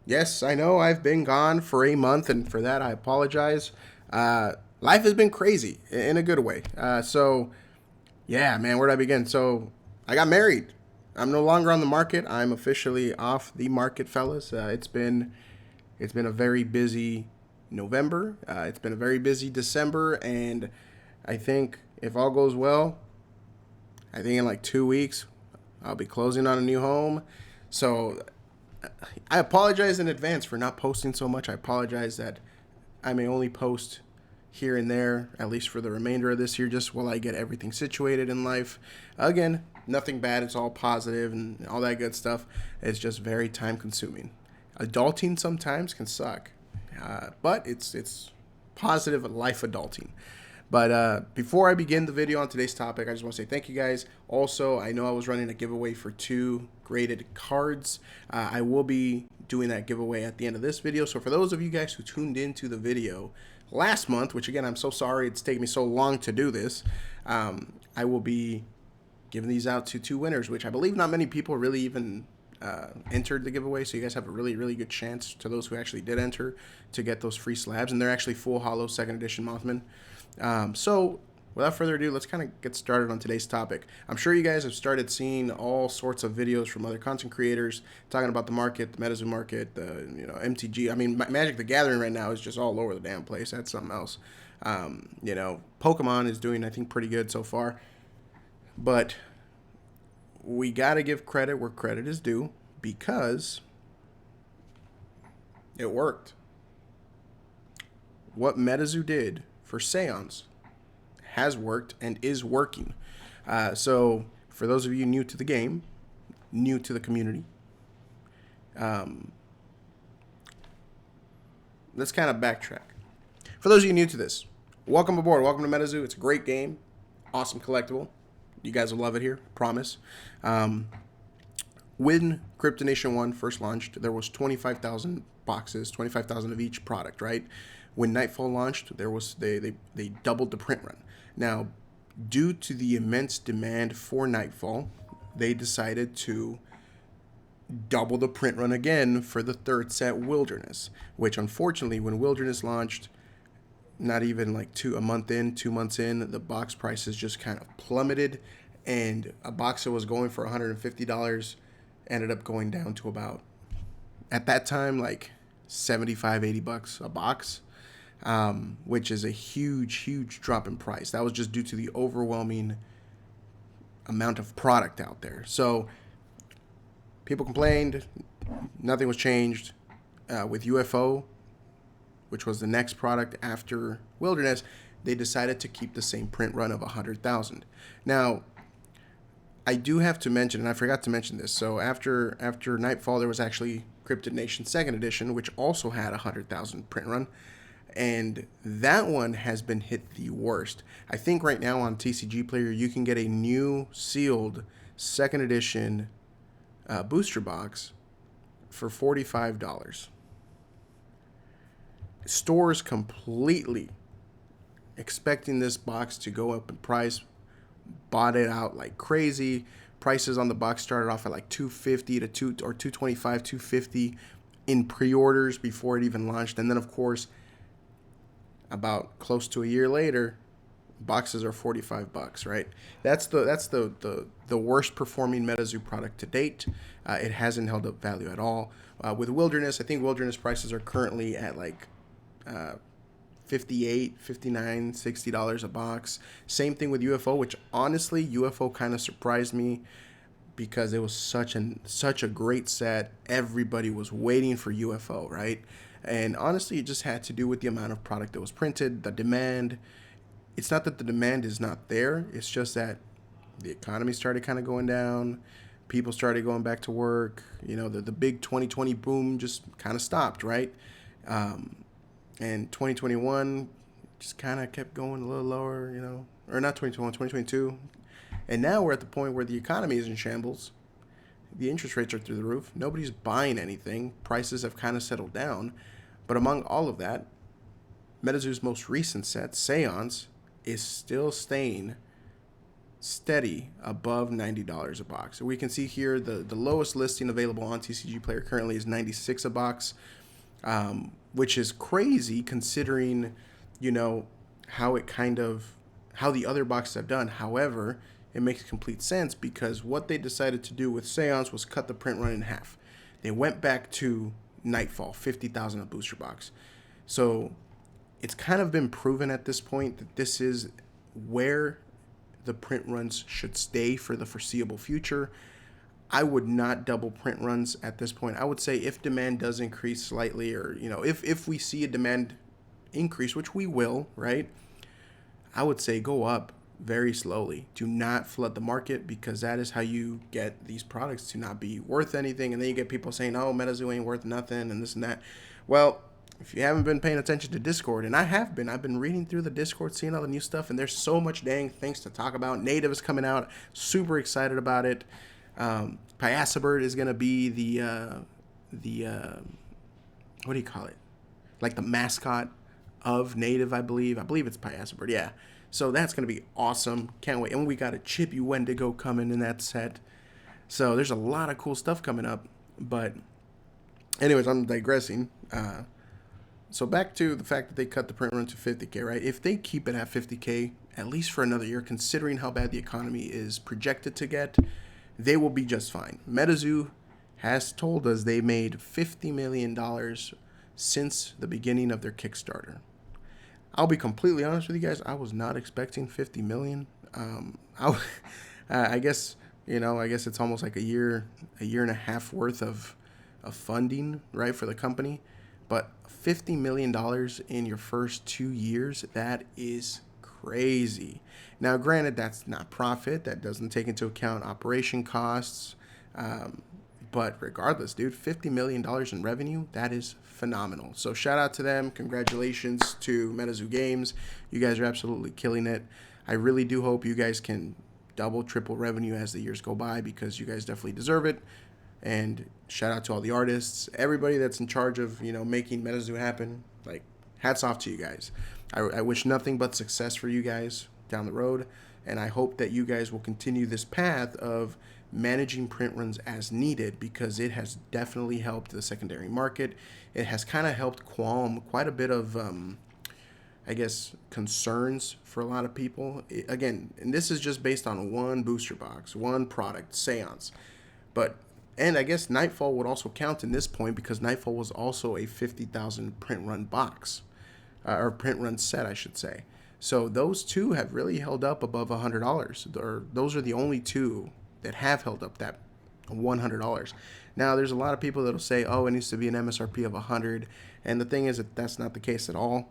Yes, I know I've been gone for a month, and for that I apologize. Life has been crazy in a good way. Yeah, man, where would I begin? So, I got married. I'm no longer on the market. I'm officially off the market, fellas. It's been a very busy November. It's been a very busy December, and I think if all goes well, I think in like 2 weeks I'll be closing on a new home. So I apologize in advance for not posting so much. I apologize that I may only post here and there, at least for the remainder of this year, just while I get everything situated in life. Again, nothing bad. It's all positive and all that good stuff. It's just very time consuming. Adulting sometimes can suck, but it's positive life adulting. But before I begin the video on today's topic, I just want to say thank you guys. Also, I know I was running a giveaway for 2 graded cards. I will be doing that giveaway at the end of this video. So for those of you guys who tuned into the video last month, which again, I'm so sorry it's taken me so long to do this, I will be giving these out to 2 winners, which I believe not many people really even entered the giveaway. So you guys have a really, really good chance, to those who actually did enter, to get those free slabs. And they're actually full hollow 2nd edition Mothman. So without further ado, let's kind of get started on today's topic. I'm sure you guys have started seeing all sorts of videos from other content creators talking about the market, the Metazoo market, the MTG. I mean, Magic the Gathering right now is just all over the damn place. That's something else. Pokemon is doing, I think, pretty good so far. But we got to give credit where credit is due, because it worked. What Metazoo did for Seance has worked and is working. So for those of you new to the game, new to the community, let's kind of backtrack. For those of you new to this, welcome aboard. Welcome to Metazoo. It's a great game. Awesome collectible. You guys will love it here. Promise. When Crypto Nation 1 first launched, there was 25,000 boxes, 25,000 of each product, right? When Nightfall launched, they doubled the print run. Now, due to the immense demand for Nightfall, they decided to double the print run again for the third set, Wilderness, which unfortunately, when Wilderness launched, not even like 2 months in, the box prices just kind of plummeted, and a box that was going for $150 ended up going down to about, at that time, like 75, $80 a box. Which is a huge drop in price. That was just due to the overwhelming amount of product out there. So people complained, nothing was changed. With UFO, which was the next product after Wilderness, they decided to keep the same print run of 100,000. Now, I do have to mention, and I forgot to mention this, so after Nightfall, there was actually Cryptid Nation 2nd edition, which also had 100,000 print run. And that one has been hit the worst. I think right now on TCG Player, you can get a new sealed 2nd edition booster box for $45. Stores completely expecting this box to go up in price, bought it out like crazy. Prices on the box started off at like $250 to $225, $250 in pre-orders before it even launched. And then, of course, about close to a year later, boxes are $45, right? That's the worst performing Metazoo product to date. It hasn't held up value at all. With Wilderness, I think Wilderness prices are currently at like $58, $59, $60 a box. Same thing with UFO, which honestly, UFO kind of surprised me because it was such a great set. Everybody was waiting for UFO, right? And honestly, it just had to do with the amount of product that was printed, the demand. It's not that the demand is not there. It's just that the economy started kind of going down. People started going back to work. The big 2020 boom just kind of stopped, right? And 2021 just kind of kept going a little lower, or not 2021, 2022. And now we're at the point where the economy is in shambles. The interest rates are through the roof. Nobody's buying anything. Prices have kind of settled down. But among all of that, Metazoo's most recent set, Seance, is still staying steady above $90 a box. So we can see here the lowest listing available on TCG Player currently is 96 a box, which is crazy considering, you know, how it kind of how the other boxes have done. However, it makes complete sense because what they decided to do with Seance was cut the print run in half. They went back to Nightfall, 50,000 a booster box. So it's kind of been proven at this point that this is where the print runs should stay for the foreseeable future. I would not double print runs at this point. I would say if demand does increase slightly, or if we see a demand increase, which we will, right? I would say go up very slowly. Do not flood the market, because that is how you get these products to not be worth anything. And then you get people saying, oh, Metazoo ain't worth nothing and this and that. Well, if you haven't been paying attention to Discord, and I've been reading through the Discord, seeing all the new stuff, and there's so much dang things to talk about. Native is coming out, super excited about it. Piasabird is gonna be the what do you call it? Like the mascot of Native, I believe. I believe it's Piasabird, yeah. So that's gonna be awesome. Can't wait. And we got a Chippy Wendigo coming in that set. So there's a lot of cool stuff coming up. But anyways, I'm digressing. So back to the fact that they cut the print run to 50K, right? If they keep it at 50K, at least for another year, considering how bad the economy is projected to get, they will be just fine. Metazoo has told us they made $50 million since the beginning of their Kickstarter. I'll be completely honest with you guys. I was not expecting 50 million. I guess, I guess it's almost like a year and a half worth of funding, right, for the company. But $50 million in your first 2 years, that is crazy. Now, granted, that's not profit. That doesn't take into account operation costs. But regardless, dude, $50 million in revenue, that is phenomenal. So shout out to them. Congratulations to Metazoo Games. You guys are absolutely killing it. I really do hope you guys can double, triple revenue as the years go by, because you guys definitely deserve it. And shout out to all the artists, everybody that's in charge of, making Metazoo happen. Like, hats off to you guys. I wish nothing but success for you guys down the road. And I hope that you guys will continue this path of managing print runs as needed, because it has definitely helped the secondary market. It has kind of helped qualm quite a bit of, concerns for a lot of people. Again, and this is just based on one booster box, one product, Seance. And I guess Nightfall would also count in this point, because Nightfall was also a 50,000 print run box, or print run set, I should say. So those two have really held up above $100, or those are the only two that have held up that $100. Now, there's a lot of people that'll say, oh, it needs to be an MSRP of 100, and the thing is that that's not the case at all.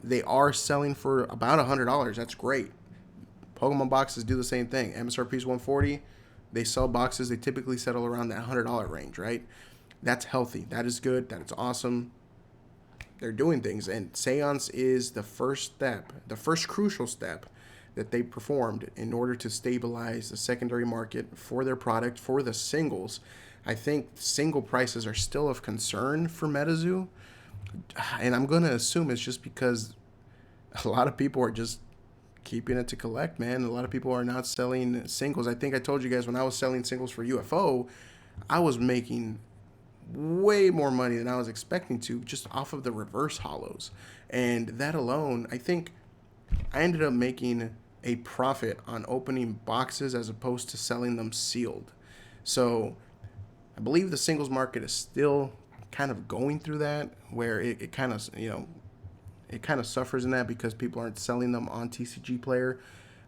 They are selling for about $100. That's great. Pokemon boxes do the same thing. MSRP is 140. They sell boxes. They typically settle around that $100 range, right? That's healthy. That is good. That is awesome. They're doing things, and Seance is the first step, the first crucial step that they performed in order to stabilize the secondary market for their product, for the singles. I think single prices are still of concern for Metazoo, and I'm going to assume it's just because a lot of people are just keeping it to collect, man. A lot of people are not selling singles. I think I told you guys when I was selling singles for UFO, I was making way more money than I was expecting to, just off of the reverse hollows. And that alone, I think I ended up making a profit on opening boxes as opposed to selling them sealed. So I believe the singles market is still kind of going through that, where it kind of, it kind of suffers in that because people aren't selling them on TCG Player.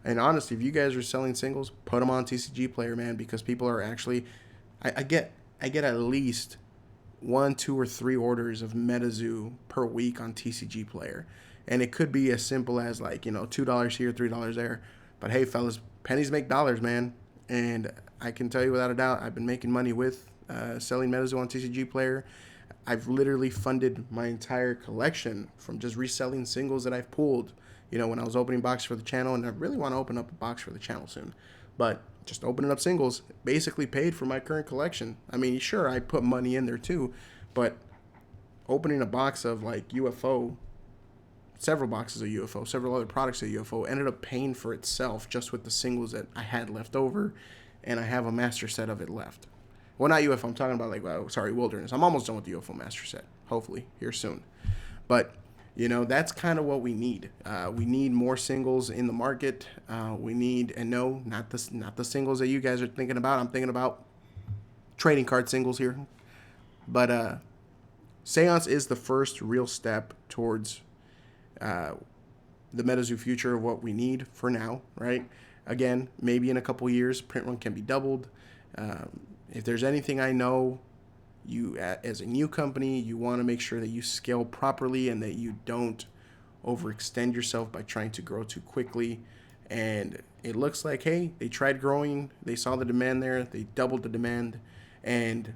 And honestly, if you guys are selling singles, put them on TCG Player, man, because people are actually, I get at least 1, 2, or 3 orders of Metazoo per week on TCG Player. And it could be as simple as like, $2 here, $3 there. But hey, fellas, pennies make dollars, man. And I can tell you without a doubt, I've been making money with selling Metazoo on TCG Player. I've literally funded my entire collection from just reselling singles that I've pulled, when I was opening boxes for the channel. And I really want to open up a box for the channel soon. But just opening up singles basically paid for my current collection. I mean, sure, I put money in there too, but opening a box of like UFO several boxes of UFO, several other products of UFO, ended up paying for itself just with the singles that I had left over, and I have a master set of it left. Well, not UFO. I'm talking about Wilderness. I'm almost done with the UFO master set. Hopefully here soon. But that's kind of what we need. We need more singles in the market. We need, and no, not the singles that you guys are thinking about. I'm thinking about trading card singles here. But Seance is the first real step towards the Metazoo future of what we need for now, right? Again, maybe in a couple years, print run can be doubled. If there's anything I know, you as a new company, you want to make sure that you scale properly and that you don't overextend yourself by trying to grow too quickly. And it looks like, hey, they tried growing, they saw the demand there, they doubled the demand. And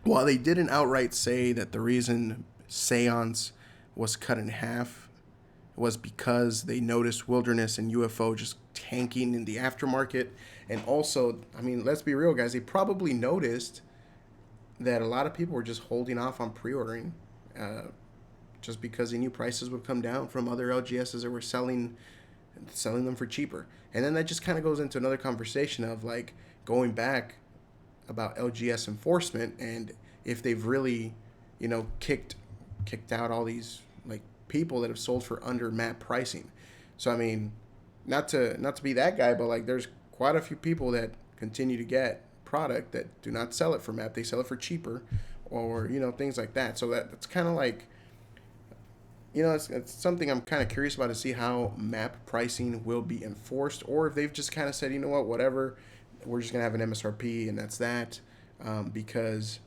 while they didn't outright say that the reason Seance was cut in half was because they noticed Wilderness and UFO just tanking in the aftermarket. And also, I mean, let's be real, guys, they probably noticed that a lot of people were just holding off on pre-ordering just because they knew prices would come down from other LGSs that were selling them for cheaper. And then that just kind of goes into another conversation of like going back about LGS enforcement and if they've really, kicked out all these like people that have sold for under map pricing. So I mean, not to be that guy, but like there's quite a few people that continue to get product that do not sell it for map. They sell it for cheaper or things like that. So that's kind of like it's something I'm kind of curious about to see how map pricing will be enforced, or if they've just kind of said, whatever, we're just gonna have an MSRP and that's that, because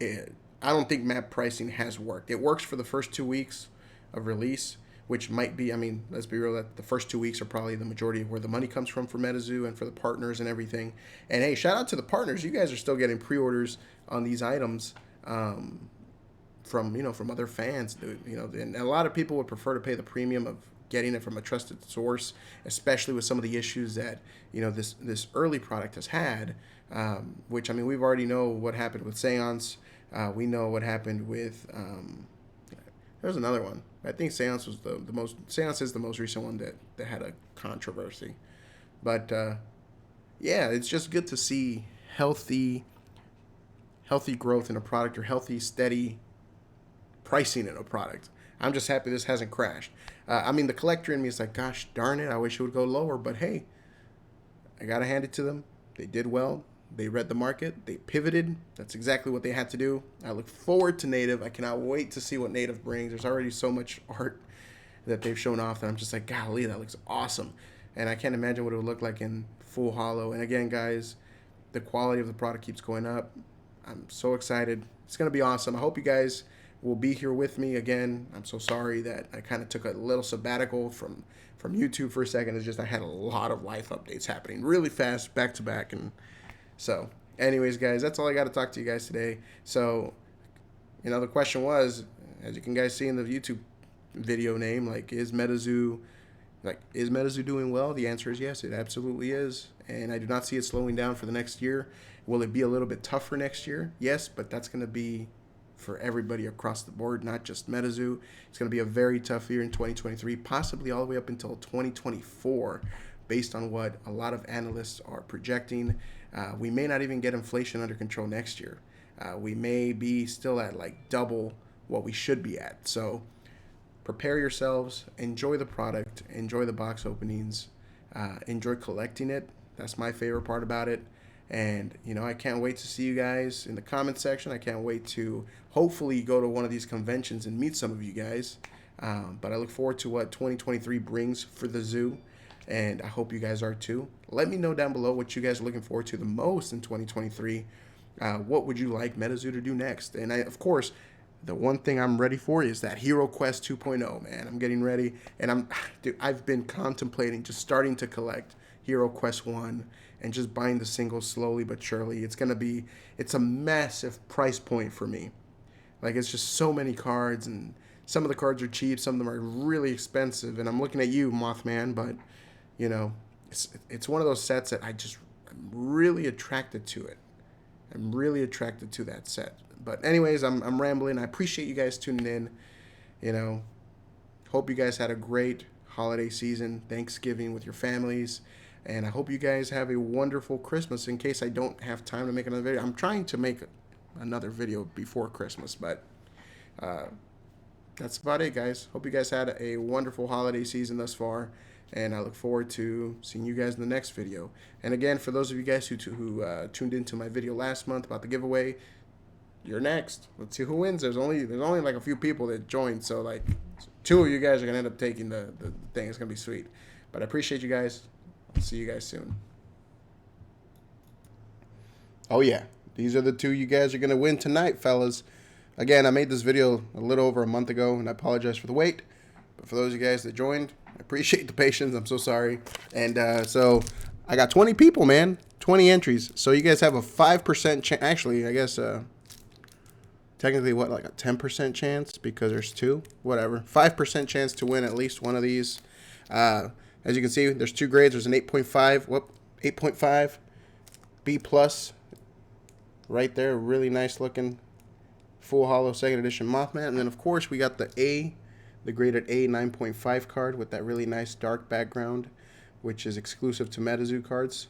I don't think map pricing has worked. It works for the first 2 weeks of release, which might be, I mean, let's be real, that the first 2 weeks are probably the majority of where the money comes from for Metazoo and for the partners and everything. And hey, shout out to the partners. You guys are still getting pre-orders on these items from other fans, dude. And a lot of people would prefer to pay the premium of getting it from a trusted source, especially with some of the issues that this early product has had. Which I mean, we've already know what happened with Seance. We know what happened with. There's another one. I think Seance was the most. Seance is the most recent one that had a controversy, but yeah, it's just good to see healthy growth in a product or healthy, steady pricing in a product. I'm just happy this hasn't crashed. I mean, the collector in me is like, gosh darn it, I wish it would go lower, but hey, I gotta hand it to them. They did well. They read the market. They pivoted. That's exactly what they had to do. I look forward to Native. I cannot wait to see what Native brings. There's already so much art that they've shown off that I'm just like, golly, that looks awesome. And I can't imagine what it would look like in full holo. And again, guys, the quality of the product keeps going up. I'm so excited. It's going to be awesome. I hope you guys will be here with me again. I'm so sorry that I kind of took a little sabbatical from YouTube for a second. It's just I had a lot of life updates happening really fast, back to back. And so, anyways, guys, that's all I got to talk to you guys today. So, the question was, as you can guys see in the YouTube video name, like, is Metazoo doing well? The answer is yes, it absolutely is. And I do not see it slowing down for the next year. Will it be a little bit tougher next year? Yes, but that's going to be for everybody across the board, not just Metazoo. It's going to be a very tough year in 2023, possibly all the way up until 2024, based on what a lot of analysts are projecting. We may not even get inflation under control next year. We may be still at like double what we should be at. So prepare yourselves, enjoy the product, enjoy the box openings, enjoy collecting it. That's my favorite part about it. And, I can't wait to see you guys in the comment section. I can't wait to hopefully go to one of these conventions and meet some of you guys. But I look forward to what 2023 brings for the zoo. And I hope you guys are too. Let me know down below what you guys are looking forward to the most in 2023. What would you like Metazoo to do next? And of course, the one thing I'm ready for is that Hero Quest 2.0, man. I'm getting ready. And I've been contemplating just starting to collect Hero Quest 1 and just buying the singles slowly but surely. It's a massive price point for me. Like, it's just so many cards, and some of the cards are cheap, some of them are really expensive. And I'm looking at you, Mothman, but it's one of those sets that I'm really attracted to it. I'm really attracted to that set. But anyways, I'm rambling. I appreciate you guys tuning in. You know, hope you guys had a great holiday season, Thanksgiving with your families. And I hope you guys have a wonderful Christmas. In case I don't have time to make another video, I'm trying to make another video before Christmas, but uh, that's about it, guys. Hope you guys had a wonderful holiday season thus far, and I look forward to seeing you guys in the next video. And again, for those of you guys who tuned into my video last month about the giveaway, you're next. Let's see who wins. There's only like a few people that joined, so like two of you guys are gonna end up taking the thing. It's gonna be sweet. But I appreciate you guys. I'll see you guys soon. Oh yeah, these are the two you guys are gonna win tonight, fellas. Again, I made this video a little over a month ago, and I apologize for the wait. But for those of you guys that joined, I appreciate the patience. I'm so sorry. And so I got 20 people, man. 20 entries. So you guys have a 5% chance. Actually, I guess technically, what, like a 10% chance because there's two? Whatever. 5% chance to win at least one of these. As you can see, there's two grades. There's an 8.5. Whoop, 8.5. B plus. Right there. Really nice looking. Full hollow second edition Mothman. And then, of course, we got the A, the graded A 9.5 card with that really nice dark background, which is exclusive to Metazoo cards.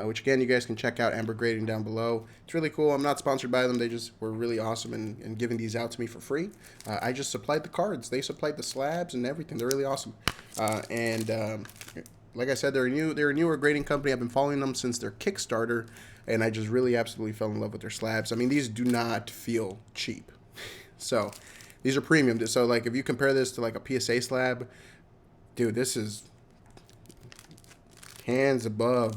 Which, again, you guys can check out Amber Grading down below. It's really cool. I'm not sponsored by them. They just were really awesome in giving these out to me for free. I just supplied the cards. They supplied the slabs and everything. They're really awesome. Like I said, they're a newer grading company. I've been following them since their Kickstarter, and I just really absolutely fell in love with their slabs. I mean, these do not feel cheap. So these are premium. So like if you compare this to like a PSA slab, dude, this is hands above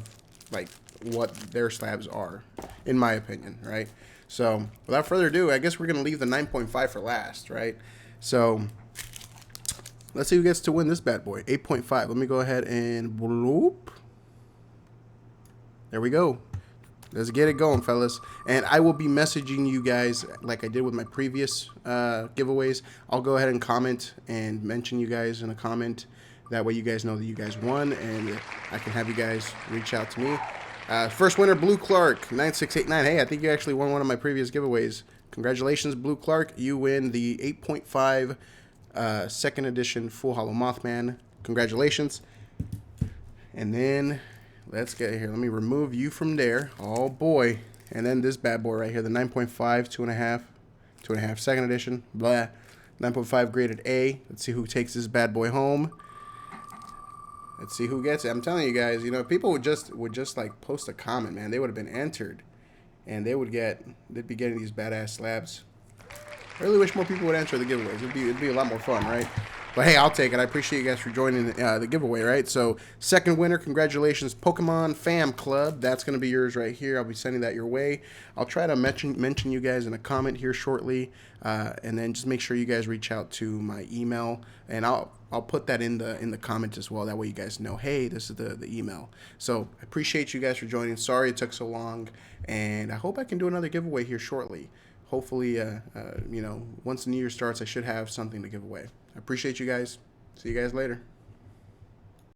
like what their slabs are, in my opinion, right? So without further ado, I guess we're gonna leave the 9.5 for last, right? So let's see who gets to win this bad boy. 8.5. Let me go ahead and bloop. There we go. Let's get it going, fellas. And I will be messaging you guys like I did with my previous giveaways. I'll go ahead and comment and mention you guys in a comment. That way you guys know that you guys won, and I can have you guys reach out to me. First winner, Blue Clark, 9689. Hey, I think you actually won one of my previous giveaways. Congratulations, Blue Clark. You win the 8.5 second edition Full Hollow Mothman. Congratulations. And then let's get here. Let me remove you from there. Oh boy. And then this bad boy right here, the 9.5, 2.5 second edition. Blah. 9.5 graded A. Let's see who takes this bad boy home. Let's see who gets it. I'm telling you guys, you know, if people would just like post a comment, man, they would have been entered, and they'd be getting these badass slabs. I really wish more people would enter the giveaways. It'd be a lot more fun, right? But hey, I'll take it. I appreciate you guys for joining the giveaway, right? So second winner, congratulations, Pokemon Fam Club. That's going to be yours right here. I'll be sending that your way. I'll try to mention you guys in a comment here shortly, and then just make sure you guys reach out to my email, and I'll put that in the comment as well. That way you guys know, hey, this is the email. So I appreciate you guys for joining. Sorry it took so long, and I hope I can do another giveaway here shortly. Hopefully, you know, once the new year starts, I should have something to give away. I appreciate you guys. See you guys later.